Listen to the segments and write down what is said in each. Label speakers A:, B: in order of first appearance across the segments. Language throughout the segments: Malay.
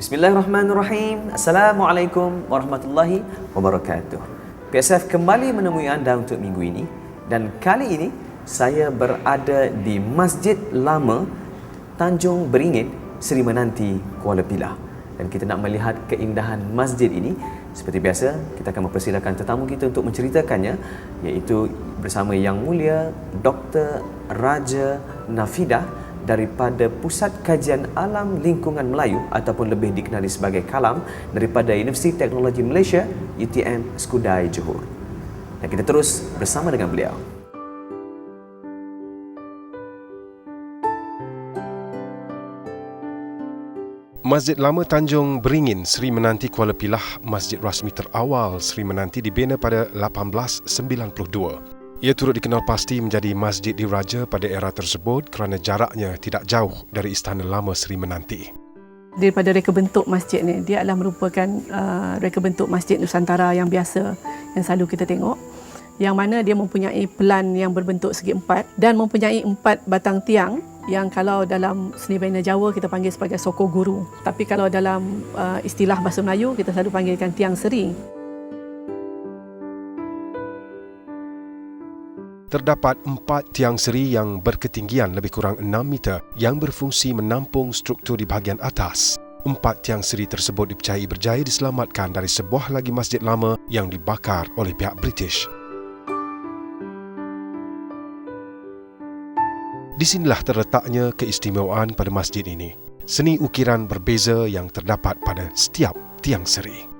A: Bismillahirrahmanirrahim. Assalamualaikum warahmatullahi wabarakatuh. PSF kembali menemui anda untuk minggu ini, dan kali ini saya berada di Masjid Lama Tanjung Beringin, Seri Menanti, Kuala Pilah. Dan kita nak melihat keindahan masjid ini. Seperti biasa, kita akan mempersilakan tetamu kita untuk menceritakannya, iaitu bersama Yang Mulia Dr. Raja Nafidah daripada Pusat Kajian Alam Lingkungan Melayu ataupun lebih dikenali sebagai KALAM daripada Universiti Teknologi Malaysia UTM Skudai Johor. Dan kita terus bersama dengan beliau.
B: Masjid Lama Tanjung Beringin, Seri Menanti, Kuala Pilah, masjid rasmi terawal Seri Menanti dibina pada 1892. Ia turut dikenal pasti menjadi masjid diraja pada era tersebut kerana jaraknya tidak jauh dari Istana Lama Seri Menanti.
C: Daripada reka bentuk masjid ni, dia adalah merupakan reka bentuk masjid Nusantara yang biasa yang selalu kita tengok, yang mana dia mempunyai pelan yang berbentuk segi empat dan mempunyai 4 batang tiang yang kalau dalam seni bina Jawa kita panggil sebagai sokor guru. Tapi kalau dalam istilah bahasa Melayu kita selalu panggilkan tiang seri.
B: Terdapat 4 tiang seri yang berketinggian lebih kurang 6 meter yang berfungsi menampung struktur di bahagian atas. 4 tiang seri tersebut dipercayai berjaya diselamatkan dari sebuah lagi masjid lama yang dibakar oleh pihak British. Di sinilah terletaknya keistimewaan pada masjid ini. Seni ukiran berbeza yang terdapat pada setiap tiang seri.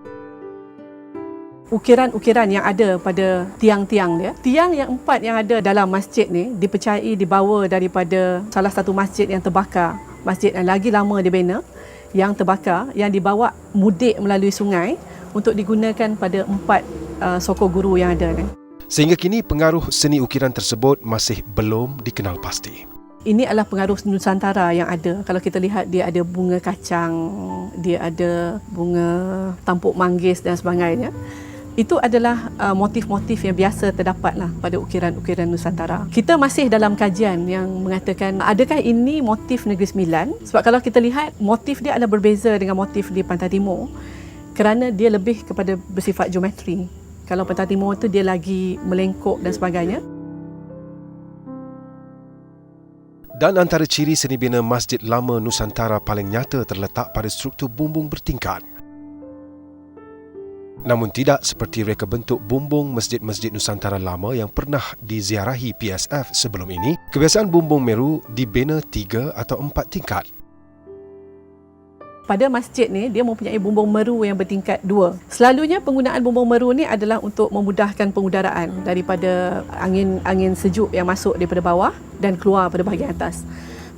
C: Ukiran-ukiran yang ada pada tiang-tiang dia, tiang yang 4 yang ada dalam masjid ni dipercayai dibawa daripada salah satu masjid yang terbakar, masjid yang lagi lama dibina, yang terbakar, yang dibawa mudik melalui sungai untuk digunakan pada 4 sokor guru yang ada ni.
B: Sehingga kini pengaruh seni ukiran tersebut masih belum dikenal pasti.
C: Ini adalah pengaruh Nusantara yang ada. Kalau kita lihat, dia ada bunga kacang, dia ada bunga tampuk manggis dan sebagainya. Itu adalah motif-motif yang biasa terdapatlah pada ukiran-ukiran Nusantara. Kita masih dalam kajian yang mengatakan adakah ini motif Negeri Sembilan? Sebab kalau kita lihat, motif dia adalah berbeza dengan motif di Pantai Timur kerana dia lebih kepada bersifat geometri. Kalau Pantai Timur tu dia lagi melengkuk dan sebagainya.
B: Dan antara ciri seni bina Masjid Lama Nusantara paling nyata terletak pada struktur bumbung bertingkat. Namun tidak seperti reka bentuk bumbung masjid-masjid Nusantara lama yang pernah diziarahi PSF sebelum ini, kebiasaan bumbung meru dibina 3 atau 4 tingkat.
C: Pada masjid ni, dia mempunyai bumbung meru yang bertingkat 2. Selalunya penggunaan bumbung meru ni adalah untuk memudahkan pengudaraan daripada angin sejuk yang masuk daripada bawah dan keluar pada bahagian atas.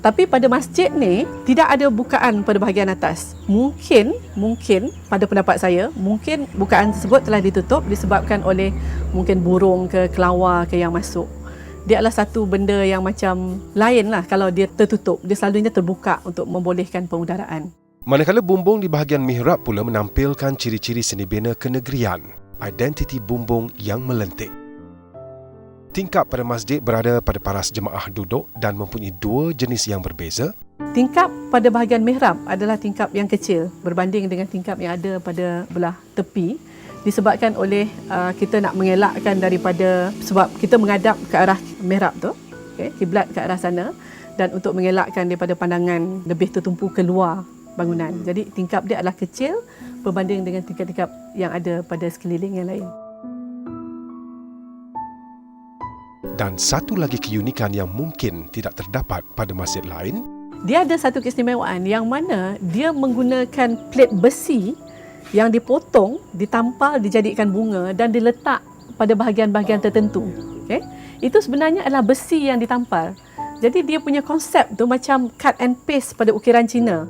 C: Tapi pada masjid ni, tidak ada bukaan pada bahagian atas. Mungkin pada pendapat saya, mungkin bukaan tersebut telah ditutup disebabkan oleh mungkin burung ke kelawar ke yang masuk. Dia adalah satu benda yang macam lain lah kalau dia tertutup. Dia selalunya terbuka untuk membolehkan pengudaraan.
B: Manakala bumbung di bahagian mihrab pula menampilkan ciri-ciri seni bina kenegerian, identiti bumbung yang melentik. Tingkap pada masjid berada pada paras jemaah duduk dan mempunyai 2 jenis yang berbeza.
C: Tingkap pada bahagian mihrab adalah tingkap yang kecil berbanding dengan tingkap yang ada pada belah tepi, disebabkan oleh kita nak mengelakkan daripada, sebab kita menghadap ke arah mihrab tu, kiblat ke arah sana, dan untuk mengelakkan daripada pandangan lebih tertumpu keluar bangunan. Jadi tingkap dia adalah kecil berbanding dengan tingkap-tingkap yang ada pada sekeliling yang lain.
B: Dan satu lagi keunikan yang mungkin tidak terdapat pada masjid lain,
C: dia ada satu keistimewaan yang mana dia menggunakan plet besi yang dipotong, ditampal, dijadikan bunga dan diletak pada bahagian-bahagian tertentu. Itu sebenarnya adalah besi yang ditampal. Jadi dia punya konsep tu macam cut and paste pada ukiran Cina.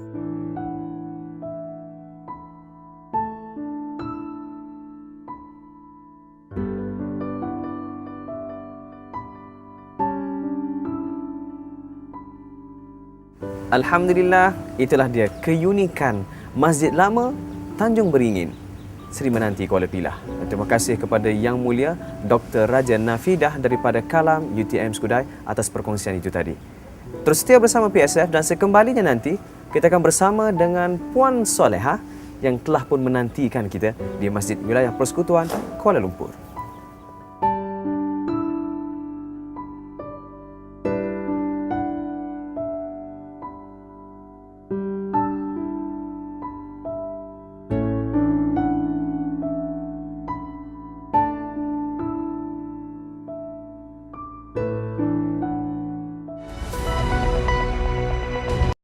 A: Alhamdulillah, itulah dia keunikan Masjid Lama Tanjung Beringin, Seri Menanti, Kuala Pilah. Terima kasih kepada Yang Mulia Dr. Raja Nafidah daripada KALAM UTM Skudai atas perkongsian itu tadi. Terus setia bersama PSF dan sekembalinya nanti kita akan bersama dengan Puan Soleha yang telah pun menantikan kita di Masjid Wilayah Persekutuan Kuala Lumpur.